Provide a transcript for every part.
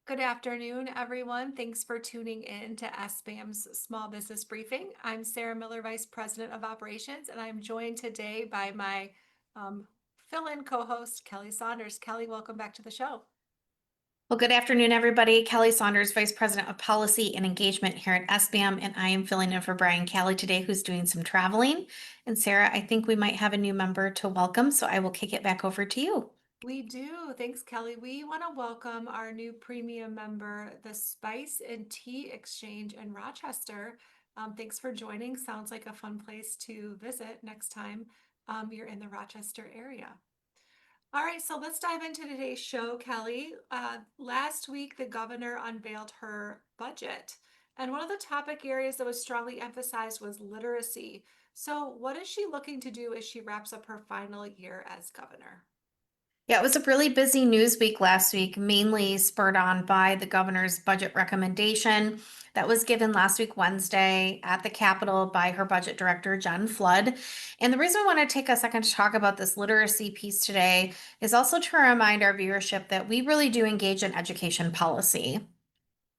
Good afternoon, everyone. Thanks for tuning in to SBAM's Small Business Briefing. I'm Sarah Miller, Vice President of Operations, and I'm joined today by my fill-in co-host, Kelli Saunders. Kelli, welcome back to the show. Well, good afternoon, everybody. Kelli Saunders, Vice President of Policy and Engagement here at SBAM, and I am filling in for Brian Kelly today, who's doing some traveling. And Sarah, I think we might have a new member to welcome, so I will kick it back over to you. We do. Thanks, Kelli. We want to welcome our new premium member, the Spice and Tea Exchange in Rochester. Thanks for joining. Sounds like a fun place to visit next time you're in the Rochester area. All right, so let's dive into today's show, Kelli. Last week, the governor unveiled her budget, and one of the topic areas that was strongly emphasized was literacy. So, what is she looking to do as she wraps up her final year as governor? Yeah, it was a really busy news week last week, mainly spurred on by the governor's budget recommendation that was given last week, Wednesday, at the Capitol by her budget director, Jen Flood. And the reason I want to take a second to talk about this literacy piece today is also to remind our viewership that we really do engage in education policy.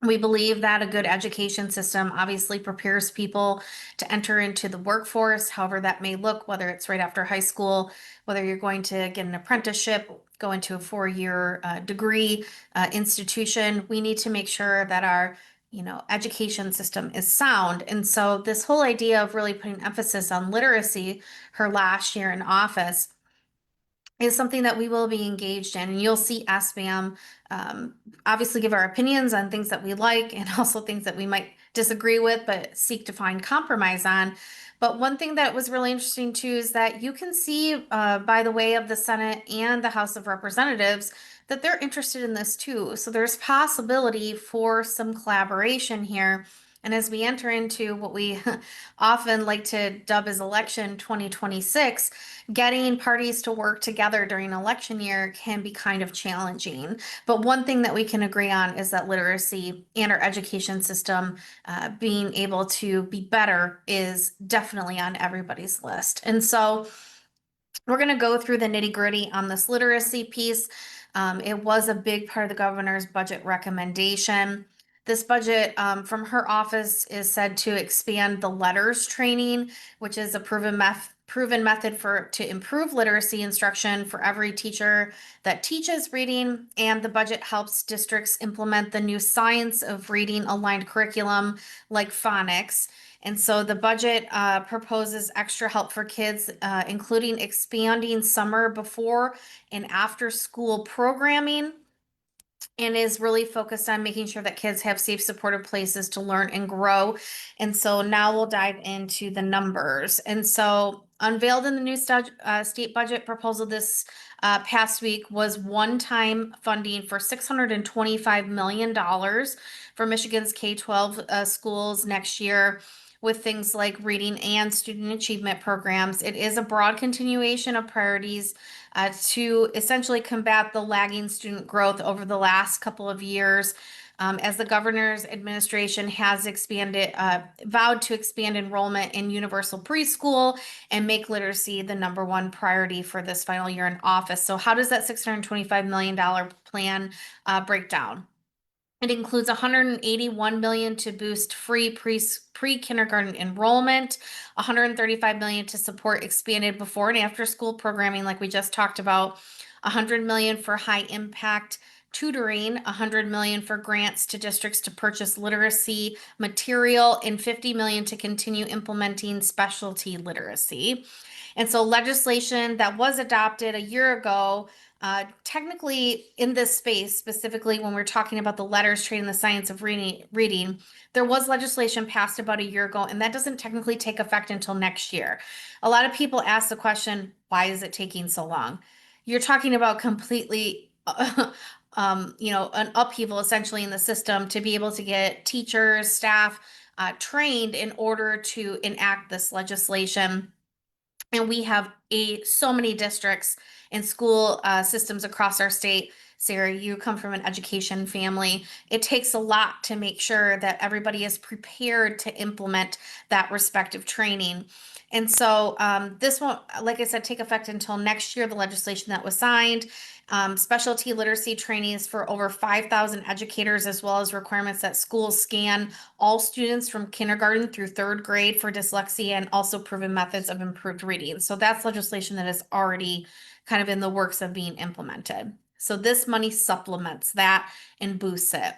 We believe that a good education system obviously prepares people to enter into the workforce, however that may look, whether it's right after high school, whether you're going to get an apprenticeship, go into a four-year degree institution. We need to make sure that our education system is sound. And so this whole idea of really putting emphasis on literacy her last year in office is something that we will be engaged in. And you'll see SBAM obviously give our opinions on things that we like and also things that we might disagree with, but seek to find compromise on. But one thing that was really interesting too is that you can see by the way of the Senate and the House of Representatives that they're interested in this too. So there's possibility for some collaboration here. And as we enter into what we often like to dub as election 2026, getting parties to work together during election year can be kind of challenging. But one thing that we can agree on is that literacy and our education system being able to be better is definitely on everybody's list. And so we're going to go through the nitty gritty on this literacy piece. It was a big part of the governor's budget recommendation. This budget from her office is said to expand the letters training, which is a proven method to improve literacy instruction for every teacher that teaches reading. And the budget helps districts implement the new science of reading aligned curriculum like phonics. And so the budget proposes extra help for kids, including expanding summer before and after school programming, and is really focused on making sure that kids have safe, supportive places to learn and grow. And so now we'll dive into the numbers. And so unveiled in the new state budget proposal this past week was one-time funding for $625 million for Michigan's K-12 schools next year, with things like reading and student achievement programs. It is a broad continuation of priorities to essentially combat the lagging student growth over the last couple of years. As the governor's administration has vowed to expand enrollment in universal preschool and make literacy the #1 priority for this final year in office. So how does that $625 million plan break down? It includes $181 million to boost free pre-kindergarten enrollment, $135 million to support expanded before and after school programming like we just talked about, $100 million for high impact tutoring, $100 million for grants to districts to purchase literacy material, and $50 million to continue implementing specialty literacy. And so legislation that was adopted a year ago, technically in this space, specifically when we're talking about the letters training the science of reading, there was legislation passed about a year ago, and that doesn't technically take effect until next year. A lot of people ask the question, why is it taking so long? You're talking about completely an upheaval essentially in the system to be able to get teachers, staff trained in order to enact this legislation. And we have so many districts and school systems across our state. Sarah, you come from an education family. It takes a lot to make sure that everybody is prepared to implement that respective training. And so this won't, like I said, take effect until next year, the legislation that was signed. specialty literacy trainings for over 5,000 educators, as well as requirements that schools scan all students from kindergarten through third grade for dyslexia, and also proven methods of improved reading. So that's legislation that is already kind of in the works of being implemented. So this money supplements that and boosts it.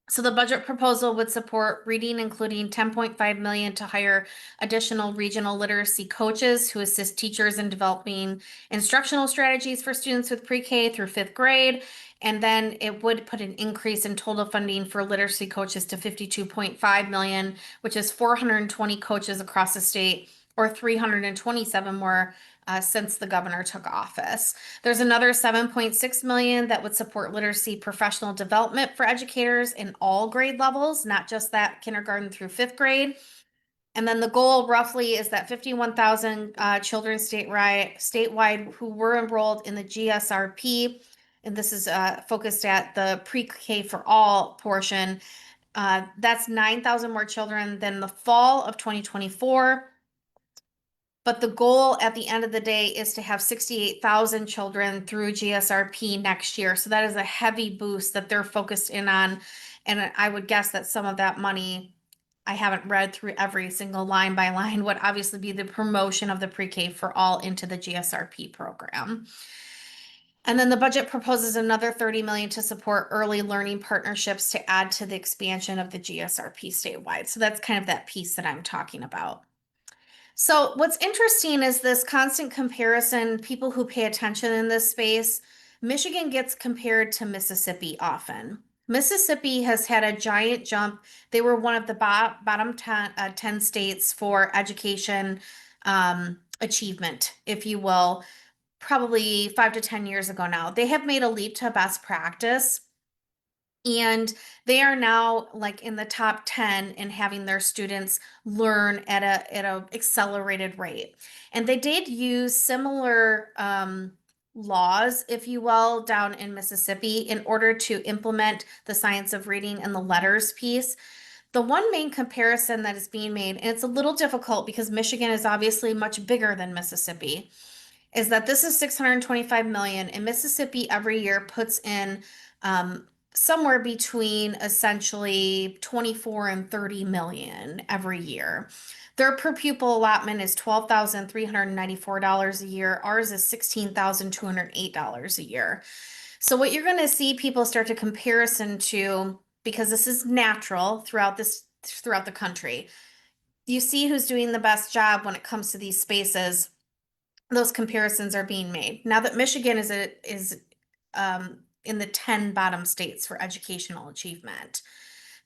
So the budget proposal would support reading, including 10.5 million to hire additional regional literacy coaches who assist teachers in developing instructional strategies for students with pre-K through fifth grade. And then it would put an increase in total funding for literacy coaches to 52.5 million, which is 420 coaches across the state, or 327 more since the governor took office. There's another 7.6 million that would support literacy professional development for educators in all grade levels, not just that kindergarten through fifth grade. And then the goal roughly is that 51,000 children statewide who were enrolled in the GSRP, and this is focused at the pre-K for all portion. That's 9,000 more children than the fall of 2024. But the goal at the end of the day is to have 68,000 children through GSRP next year. So that is a heavy boost that they're focused in on. And I would guess that some of that money, I haven't read through every single line by line, would obviously be the promotion of the pre-K for all into the GSRP program. And then the budget proposes another 30 million to support early learning partnerships to add to the expansion of the GSRP statewide. So that's kind of that piece that I'm talking about. So what's interesting is this constant comparison, people who pay attention in this space. Michigan gets compared to Mississippi often. Mississippi has had a giant jump. They were one of the bottom 10 states for education achievement, if you will, probably 5 to 10 years ago now. They have made a leap to best practice. And they are now like in the top 10 in having their students learn at a accelerated rate. And they did use similar laws, if you will, down in Mississippi in order to implement the science of reading and the letters piece. The one main comparison that is being made, and it's a little difficult because Michigan is obviously much bigger than Mississippi, is that this is 625 million, and Mississippi every year puts in somewhere between essentially 24 and 30 million every year. Their per pupil allotment is $12,394 a year. Ours is $16,208 a year. So what you're going to see people start to comparison to, because this is natural throughout the country, you see who's doing the best job when it comes to these spaces. Those comparisons are being made now that Michigan is in the 10 bottom states for educational achievement.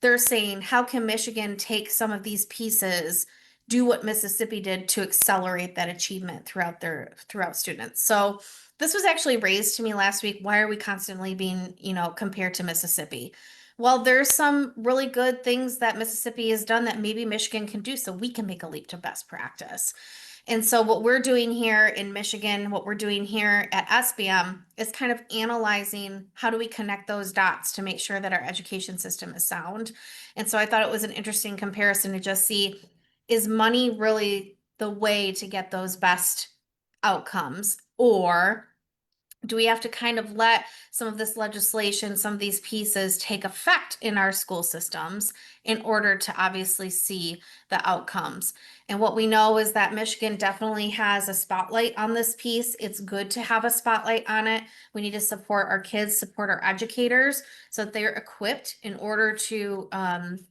They're saying, how can Michigan take some of these pieces, do what Mississippi did to accelerate that achievement throughout students? So this was actually raised to me last week. Why are we constantly being, compared to Mississippi? Well, there's some really good things that Mississippi has done that maybe Michigan can do, so we can make a leap to best practice. And so what we're doing here in Michigan, what we're doing here at SBM is kind of analyzing how do we connect those dots to make sure that our education system is sound. And so I thought it was an interesting comparison to just see, is money really the way to get those best outcomes? Or do we have to kind of let some of this legislation, some of these pieces take effect in our school systems in order to obviously see the outcomes? And what we know is that Michigan definitely has a spotlight on this piece. It's good to have a spotlight on it. We need to support our kids, support our educators so that they're equipped in order to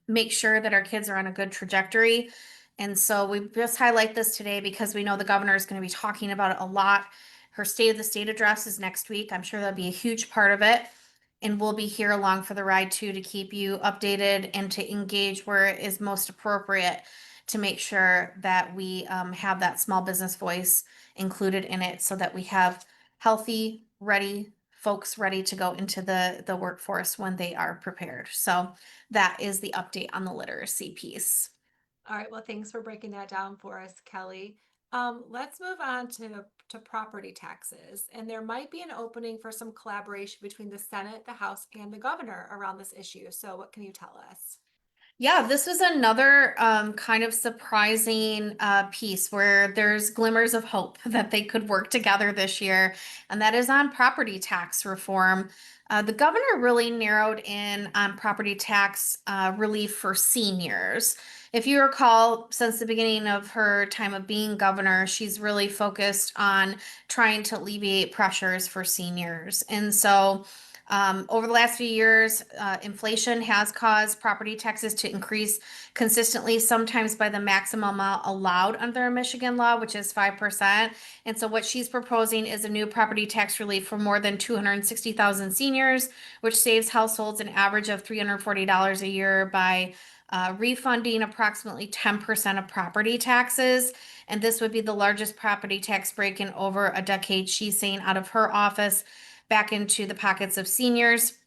make sure that our kids are on a good trajectory. And so we just highlight this today because we know the governor is going to be talking about it a lot. Her State of the State address is next week. I'm sure that'll be a huge part of it. And we'll be here along for the ride too, to keep you updated and to engage where it is most appropriate to make sure that we have that small business voice included in it so that we have healthy, ready folks ready to go into the workforce when they are prepared. So that is the update on the literacy piece. All right, well, thanks for breaking that down for us, Kelly. Let's move on to property taxes. And there might be an opening for some collaboration between the Senate, the House, and the governor around this issue. So what can you tell us? Yeah, this was another kind of surprising piece where there's glimmers of hope that they could work together this year, and that is on property tax reform. The governor really narrowed in on property tax relief for seniors. If you recall, since the beginning of her time of being governor, she's really focused on trying to alleviate pressures for seniors. And so, over the last few years, inflation has caused property taxes to increase consistently, sometimes by the maximum amount allowed under Michigan law, which is 5%. And so, what she's proposing is a new property tax relief for more than 260,000 seniors, which saves households an average of $340 a year by refunding approximately 10% of property taxes. And this would be the largest property tax break in over a decade, she's saying, out of her office back into the pockets of seniors.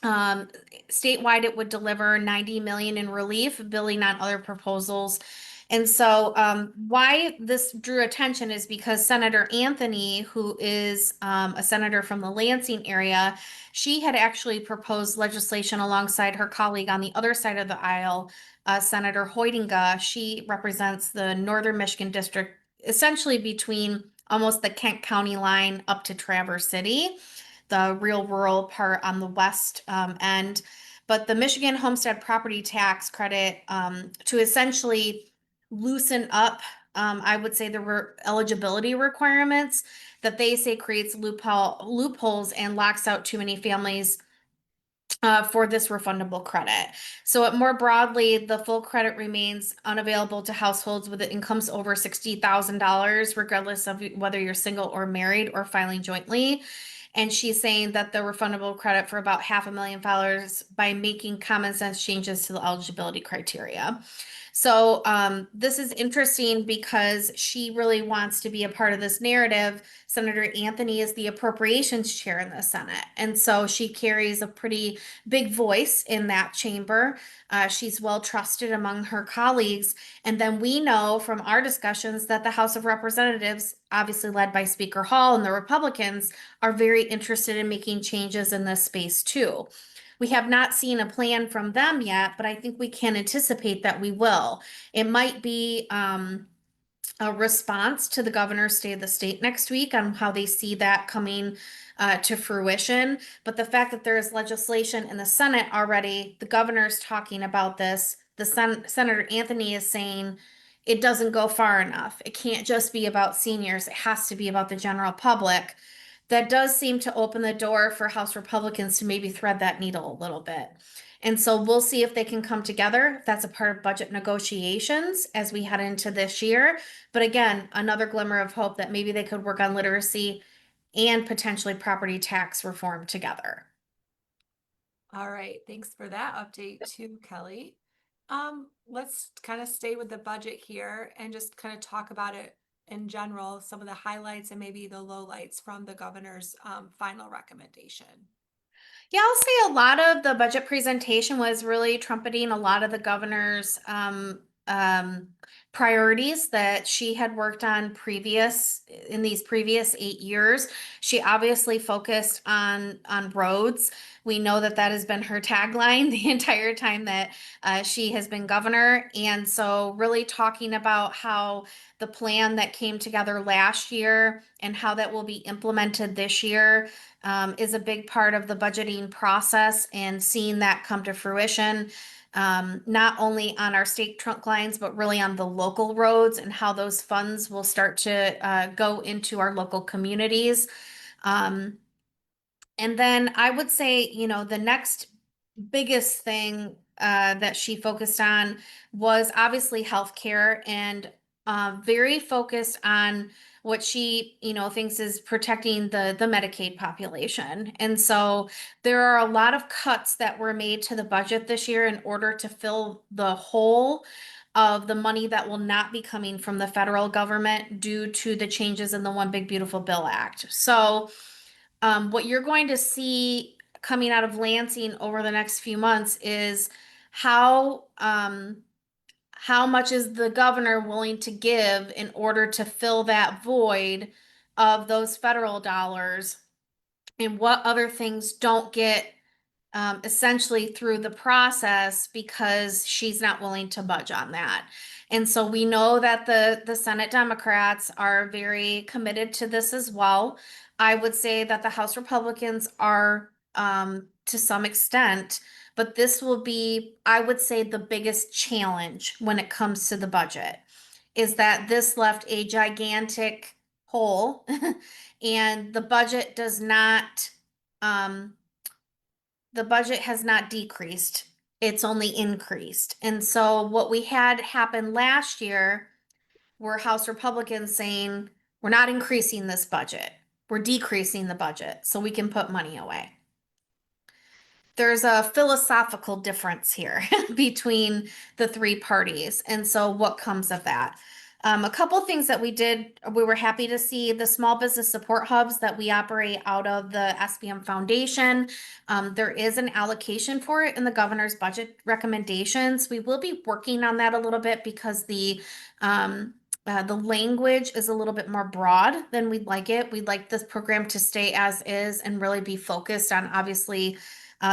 Um, Statewide, it would deliver 90 million in relief, building on other proposals. And so, why this drew attention is because Senator Anthony, who is a senator from the Lansing area, she had actually proposed legislation alongside her colleague on the other side of the aisle, Senator Hoytinga. She represents the Northern Michigan district, essentially between almost the Kent County line up to Traverse City, the real rural part on the west end. But the Michigan homestead property tax credit, to essentially loosen up, I would say, eligibility requirements that they say creates loopholes and locks out too many families for this refundable credit. So it more broadly, the full credit remains unavailable to households with incomes over $60,000, regardless of whether you're single or married or filing jointly. And she's saying that the refundable credit for about $500,000 by making common sense changes to the eligibility criteria. So this is interesting because she really wants to be a part of this narrative. Senator Anthony is the appropriations chair in the Senate, and so she carries a pretty big voice in that chamber. She's well trusted among her colleagues. And then we know from our discussions that the House of Representatives, obviously led by Speaker Hall and the Republicans, are very interested in making changes in this space too. We have not seen a plan from them yet, but I think we can anticipate that we will. It might be a response to the governor's State of the State next week on how they see that coming to fruition. But the fact that there is legislation in the Senate already, the governor's talking about this. Senator Anthony is saying it doesn't go far enough. It can't just be about seniors. It has to be about the general public. That does seem to open the door for House Republicans to maybe thread that needle a little bit. And so we'll see if they can come together. That's a part of budget negotiations as we head into this year. But again, another glimmer of hope that maybe they could work on literacy and potentially property tax reform together. All right, thanks for that update too, Kelly. Let's kind of stay with the budget here and just kind of talk about it in general, some of the highlights and maybe the lowlights from the governor's final recommendation. Yeah, I'll say a lot of the budget presentation was really trumpeting a lot of the governor's priorities that she had worked on in these previous 8 years. She obviously focused on roads. We know that that has been her tagline the entire time that she has been governor. And so really talking about how the plan that came together last year and how that will be implemented this year is a big part of the budgeting process and seeing that come to fruition, not only on our state trunk lines, but really on the local roads and how those funds will start to go into our local communities. Um, and then I would say, the next biggest thing that she focused on was obviously healthcare and very focused on what she, thinks is protecting the Medicaid population. And so there are a lot of cuts that were made to the budget this year in order to fill the hole of the money that will not be coming from the federal government due to the changes in the One Big Beautiful Bill Act. So what you're going to see coming out of Lansing over the next few months is how how much is the governor willing to give in order to fill that void of those federal dollars, and what other things don't get essentially through the process because she's not willing to budge on that. And so we know that the Senate Democrats are very committed to this as well. I would say that the House Republicans are to some extent, but this will be, I would say, the biggest challenge when it comes to the budget is that this left a gigantic hole and um, the budget has not decreased. It's only increased. And so what we had happen last year were House Republicans saying, we're not increasing this budget. We're decreasing the budget so we can put money away. There's a philosophical difference here between the three parties. And so what comes of that? A couple things that we were happy to see the small business support hubs that we operate out of the SBM Foundation. There is an allocation for it in the governor's budget recommendations. We will be working on that a little bit because the language is a little bit more broad than we'd like it. We'd like this program to stay as is and really be focused on obviously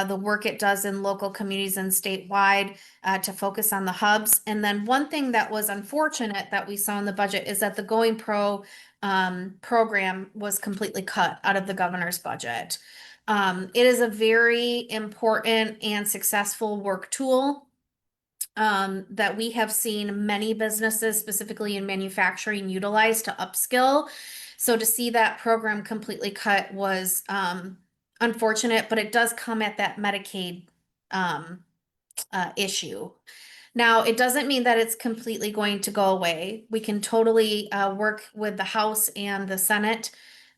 the work it does in local communities and statewide to focus on the hubs. And then one thing that was unfortunate that we saw in the budget is that the Going Pro program was completely cut out of the governor's budget. It is a very important and successful work tool that we have seen many businesses, specifically in manufacturing, utilize to upskill. So to see that program completely cut was unfortunate, but it does come at that Medicaid issue. Now, it doesn't mean that it's completely going to go away. We can totally work with the House and the Senate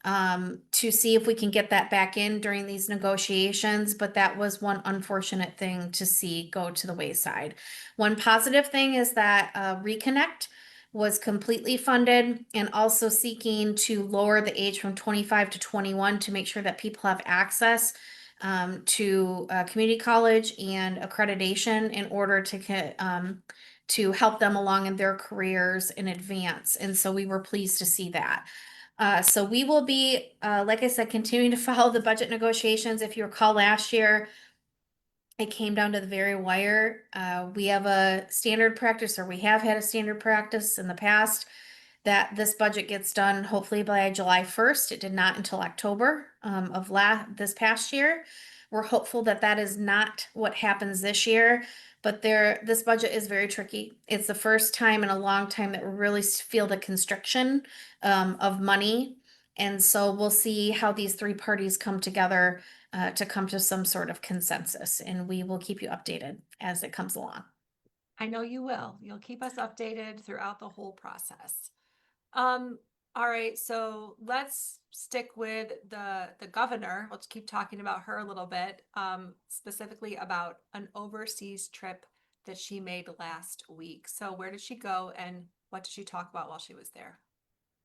to see if we can get that back in during these negotiations, but that was one unfortunate thing to see go to the wayside. One positive thing is that Reconnect was completely funded and also seeking to lower the age from 25 to 21 to make sure that people have access to community college and accreditation in order to help them along in their careers in advance. And so we were pleased to see that. So we will be, like I said, continuing to follow the budget negotiations. If you recall last year, it came down to the very wire. We have a standard practice, or we have had a standard practice in the past, that this budget gets done hopefully by July 1st. It did not until October of this past year. We're hopeful that that is not what happens this year, but this budget is very tricky. It's the first time in a long time that we really feel the constriction of money. And so we'll see how these three parties come together to come to some sort of consensus, and we will keep you updated as it comes along. I know you will. You'll keep us updated throughout the whole process. All right, so let's stick with the governor. Let's keep talking about her a little bit, specifically about an overseas trip that she made last week. So where did she go and what did she talk about while she was there?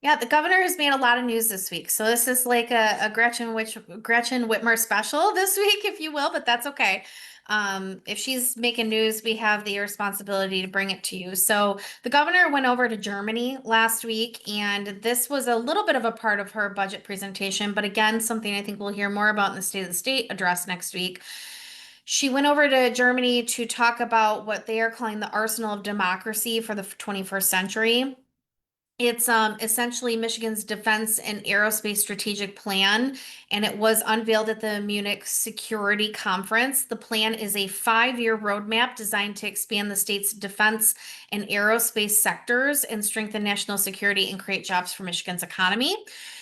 Yeah, the governor has made a lot of news this week. So this is like a Gretchen Whitmer special this week, if you will, but that's okay. If she's making news, we have the responsibility to bring it to you. So the governor went over to Germany last week, and this was a little bit of a part of her budget presentation, but again, something I think we'll hear more about in the State of the State address next week. She went over to Germany to talk about what they are calling the arsenal of democracy for the 21st century. It's essentially Michigan's Defense and Aerospace Strategic Plan, and it was unveiled at the Munich Security Conference. The plan is a 5-year roadmap designed to expand the state's defense and aerospace sectors and strengthen national security and create jobs for Michigan's economy.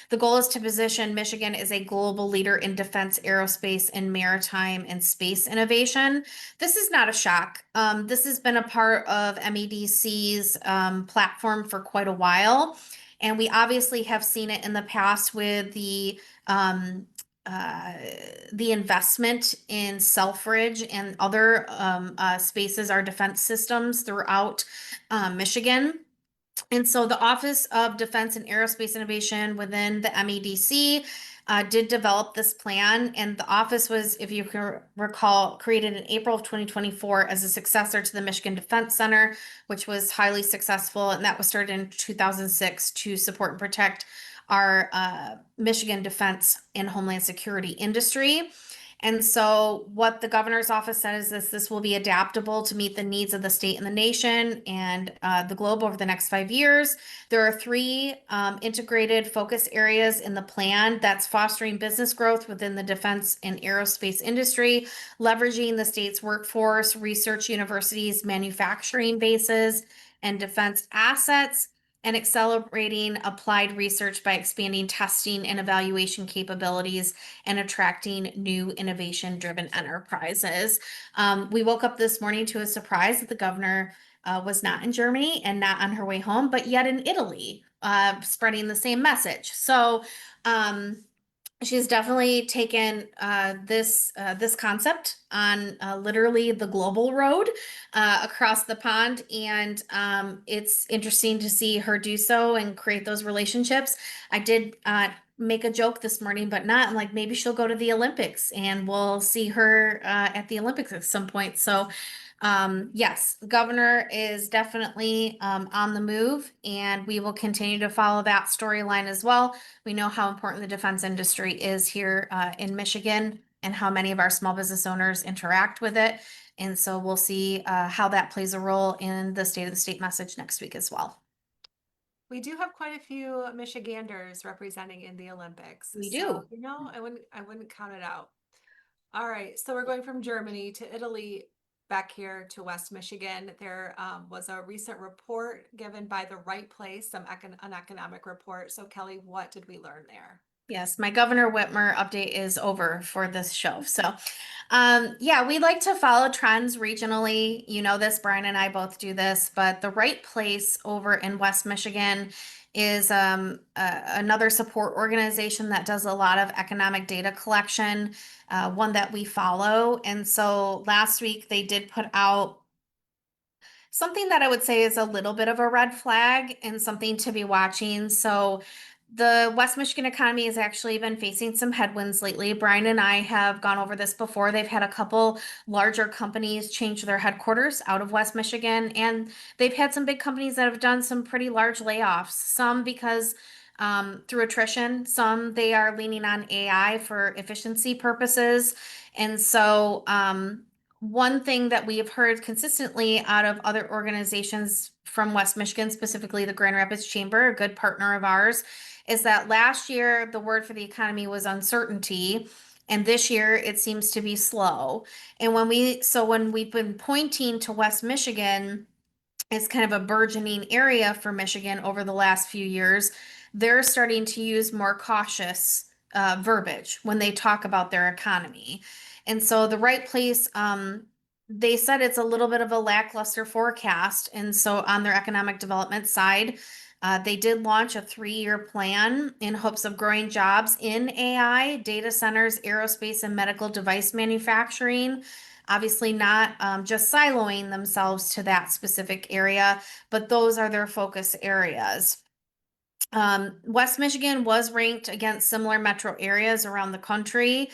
The goal is to position Michigan as a global leader in defense, aerospace, and maritime and space innovation. This is not a shock. This has been a part of MEDC's platform for quite a while. And we obviously have seen it in the past with the investment in Selfridge and other spaces, our defense systems throughout Michigan. And so the Office of Defense and Aerospace Innovation within the MEDC did develop this plan. And the office was, if you can recall, created in April of 2024 as a successor to the Michigan Defense Center, which was highly successful. And that was started in 2006 to support and protect our Michigan defense and homeland security industry. And so what the governor's office says is this will be adaptable to meet the needs of the state and the nation and the globe over the next 5 years. There are three integrated focus areas in the plan. That's fostering business growth within the defense and aerospace industry, leveraging the state's workforce, research universities, manufacturing bases, and defense assets, and accelerating applied research by expanding testing and evaluation capabilities and attracting new innovation-driven enterprises. We woke up this morning to a surprise that the governor was not in Germany and not on her way home, but yet in Italy, spreading the same message. So she's definitely taken this concept on literally the global road across the pond, and it's interesting to see her do so and create those relationships. I did make a joke this morning, but not. I'm like, maybe she'll go to the Olympics, and we'll see her at the Olympics at some point. So yes, the governor is definitely on the move, and we will continue to follow that storyline as well. We know how important the defense industry is here in Michigan and how many of our small business owners interact with it. And so we'll see how that plays a role in the State of the State message next week as well. We do have quite a few Michiganders representing in the Olympics. We So, do. I wouldn't count it out. All right, so we're going from Germany to Italy, back here to West Michigan. There was a recent report given by the Right Place, an economic report. So Kelly, what did we learn there? Yes, my Governor Whitmer update is over for this show. So, yeah, we like to follow trends regionally. You know this, Brian and I both do this, but the Right Place over in West Michigan is another support organization that does a lot of economic data collection, one that we follow. And so last week they did put out something that I would say is a little bit of a red flag and something to be watching. So, the West Michigan economy has actually been facing some headwinds lately. Brian and I have gone over this before. They've had a couple larger companies change their headquarters out of West Michigan, and they've had some big companies that have done some pretty large layoffs. Some because through attrition, some they are leaning on AI for efficiency purposes. And so, one thing that we have heard consistently out of other organizations from West Michigan, specifically the Grand Rapids Chamber, a good partner of ours, is that last year the word for the economy was uncertainty, and this year it seems to be slow. And when we've been pointing to West Michigan as kind of a burgeoning area for Michigan over the last few years, they're starting to use more cautious verbiage when they talk about their economy. And so the Right Place, they said it's a little bit of a lackluster forecast. And so on their economic development side, they did launch a 3-year plan in hopes of growing jobs in AI, data centers, aerospace, and medical device manufacturing. Obviously, not just siloing themselves to that specific area, but those are their focus areas. West Michigan was ranked against similar metro areas around the country.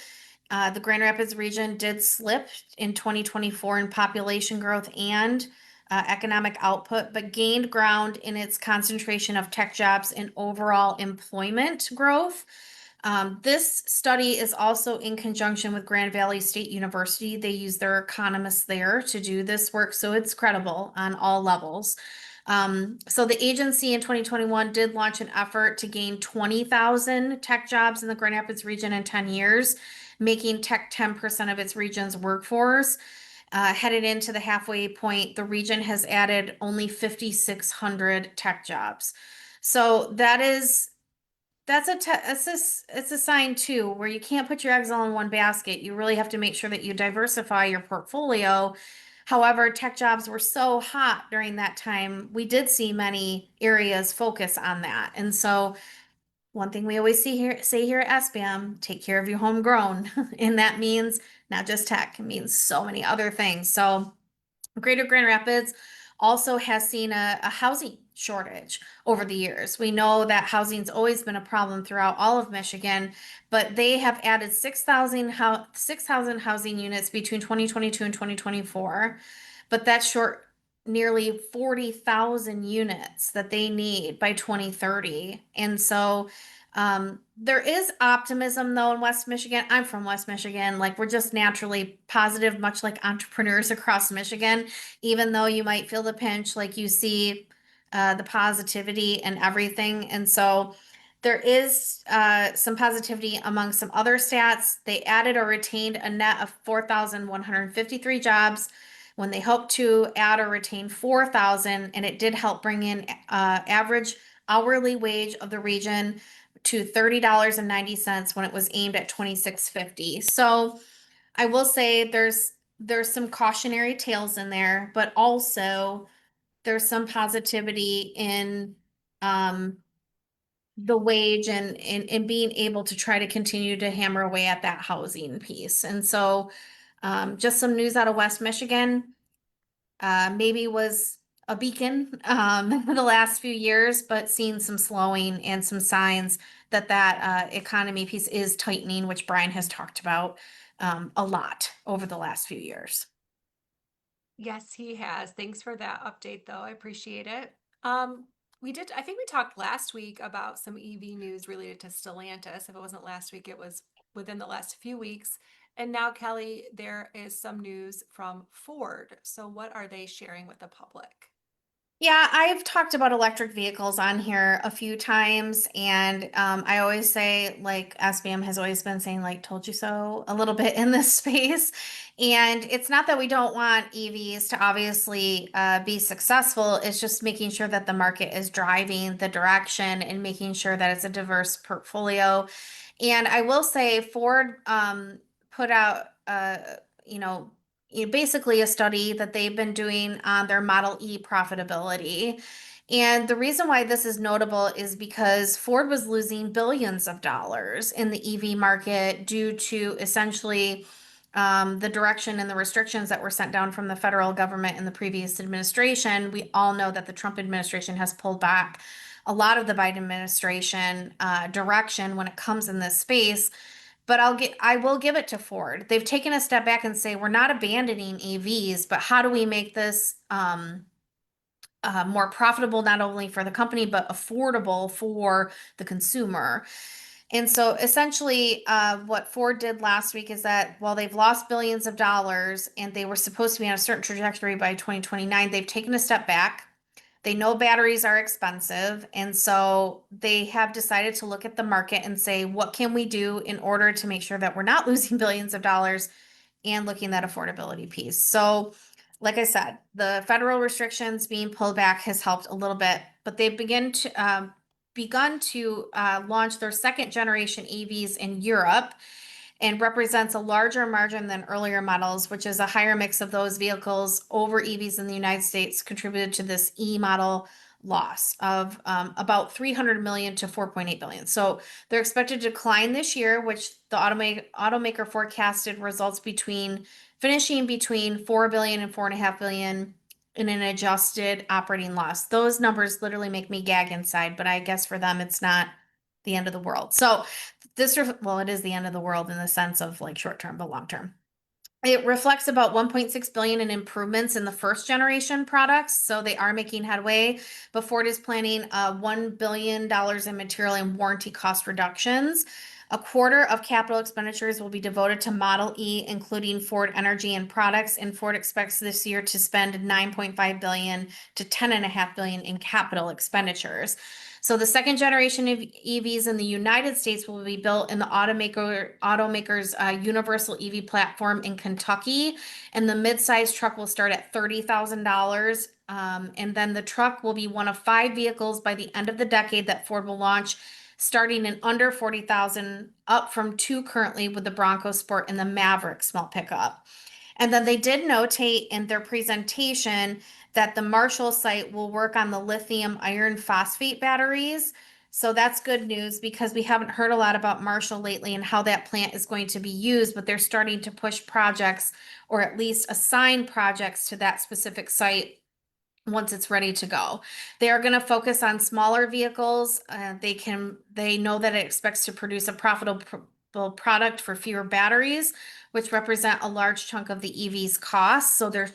The Grand Rapids region did slip in 2024 in population growth and economic output, but gained ground in its concentration of tech jobs and overall employment growth. This study is also in conjunction with Grand Valley State University. They use their economists there to do this work, so it's credible on all levels. So the agency in 2021 did launch an effort to gain 20,000 tech jobs in the Grand Rapids region in 10 years, making tech 10% of its region's workforce. Headed into the halfway point, the region has added only 5,600 tech jobs. So it's a sign too, where you can't put your eggs all in one basket. You really have to make sure that you diversify your portfolio. However, tech jobs were so hot during that time, we did see many areas focus on that. And so one thing we always say here at SBAM, take care of your homegrown. And that means not just tech, it means so many other things. So Greater Grand Rapids also has seen a housing shortage over the years. We know that housing's always been a problem throughout all of Michigan, but they have added 6,000 housing units between 2022 and 2024. But that's short nearly 40,000 units that they need by 2030. And so There is optimism though in West Michigan. I'm from West Michigan. Like we're just naturally positive, much like entrepreneurs across Michigan. Even though you might feel the pinch, like you see the positivity and everything. And so there is some positivity among some other stats. They added or retained a net of 4,153 jobs when they hoped to add or retain 4,000, and it did help bring in average hourly wage of the region to $30.90 when it was aimed at 26.50. So I will say there's some cautionary tales in there, but also there's some positivity in um the wage and being able to try to continue to hammer away at that housing piece. And so just some news out of West Michigan maybe was a beacon the last few years, but seeing some slowing and some signs that economy piece is tightening, which Brian has talked about a lot over the last few years. Yes, he has. Thanks for that update, though. I appreciate it. I think we talked last week about some EV news related to Stellantis. If it wasn't last week, it was within the last few weeks. And now, Kelly, there is some news from Ford. So, what are they sharing with the public? Yeah, I've talked about electric vehicles on here a few times, and I always say, like, SBM has always been saying, like, told you so a little bit in this space. And it's not that we don't want EVs to obviously be successful, it's just making sure that the market is driving the direction and making sure that it's a diverse portfolio. And I will say, Ford put out, you know, basically a study that they've been doing on their Model E profitability. And the reason why this is notable is because Ford was losing billions of dollars in the EV market due to essentially the direction and the restrictions that were sent down from the federal government in the previous administration. We all know that the Trump administration has pulled back a lot of the Biden administration direction when it comes in this space. But I will give it to Ford. They've taken a step back and say, we're not abandoning EVs, but how do we make this more profitable, not only for the company, but affordable for the consumer? And so essentially, what Ford did last week is that while they've lost billions of dollars and they were supposed to be on a certain trajectory by 2029, they've taken a step back. They know batteries are expensive, and so they have decided to look at the market and say, what can we do in order to make sure that we're not losing billions of dollars and looking at that affordability piece. So, like I said, the federal restrictions being pulled back has helped a little bit, but they've begun to launch their second generation EVs in Europe and represents a larger margin than earlier models, which is a higher mix of those vehicles over EVs in the United States, contributed to this E model loss of about 300 million to 4.8 billion. So they're expected to decline this year, which the automaker forecasted results finishing between 4 billion and 4.5 billion in an adjusted operating loss. Those numbers literally make me gag inside, but I guess for them it's not the end of the world. So well, it is the end of the world in the sense of like short term, but long term. It reflects about 1.6 billion in improvements in the first generation products, so they are making headway. But Ford is planning $1 billion in material and warranty cost reductions. A quarter of capital expenditures will be devoted to Model E, including Ford Energy and products, and Ford expects this year to spend 9.5 billion to 10.5 billion in capital expenditures. So the second generation of EVs in the United States will be built in the automaker's universal EV platform in Kentucky, and the midsize truck will start at $30,000. And then the truck will be one of 5 vehicles by the end of the decade that Ford will launch, starting in under 40,000, up from 2 currently with the Bronco Sport and the Maverick small pickup. And then they did notate in their presentation that the Marshall site will work on the lithium iron phosphate batteries. So that's good news because we haven't heard a lot about Marshall lately and how that plant is going to be used, but they're starting to push projects or at least assign projects to that specific site once it's ready to go. They are going to focus on smaller vehicles. They know that it expects to produce a profitable product for fewer batteries, which represent a large chunk of the EV's costs. So they're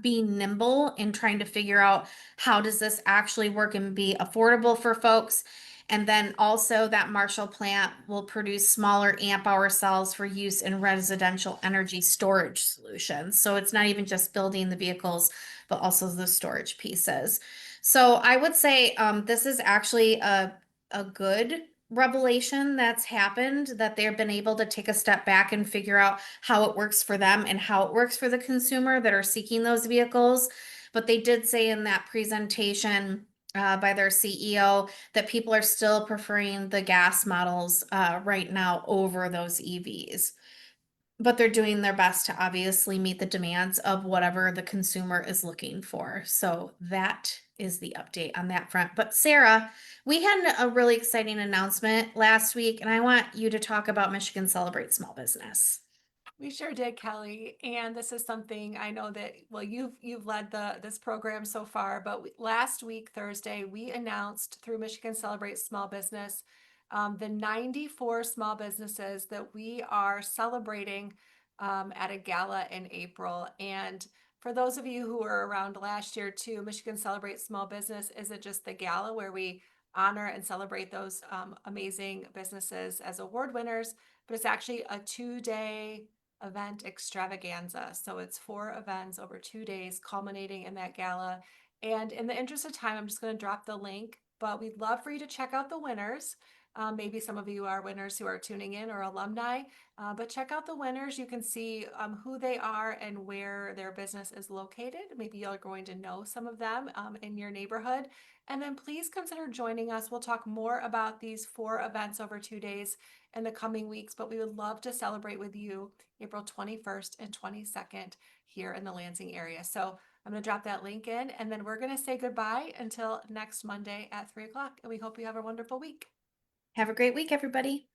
being nimble and trying to figure out how does this actually work and be affordable for folks. And then also that Marshall plant will produce smaller amp hour cells for use in residential energy storage solutions. So it's not even just building the vehicles, but also the storage pieces. So I would say this is actually a good revelation that's happened, that they've been able to take a step back and figure out how it works for them and how it works for the consumer that are seeking those vehicles. But they did say in that presentation by their CEO that people are still preferring the gas models right now over those EVs. But they're doing their best to obviously meet the demands of whatever the consumer is looking for. So that is the update on that front. But Sarah, we had a really exciting announcement last week, and I want you to talk about Michigan Celebrate Small Business. We sure did, Kelly. And this is something I know that, well, you've led this program so far, but last week, Thursday, we announced through Michigan Celebrate Small Business the 94 small businesses that we are celebrating at a gala in April. And for those of you who were around last year too, Michigan Celebrate Small Business isn't just the gala where we honor and celebrate those amazing businesses as award winners, but it's actually a 2-day event extravaganza. So it's 4 events over 2 days, culminating in that gala. And in the interest of time, I'm just going to drop the link, but we'd love for you to check out the winners. Maybe some of you are winners who are tuning in or alumni, but check out the winners. You can see who they are and where their business is located. Maybe you're going to know some of them in your neighborhood. And then please consider joining us. We'll talk more about these 4 events over 2 days in the coming weeks, but we would love to celebrate with you April 21st and 22nd here in the Lansing area. So I'm going to drop that link in, and then we're going to say goodbye until next Monday at 3 o'clock. And we hope you have a wonderful week. Have a great week, everybody.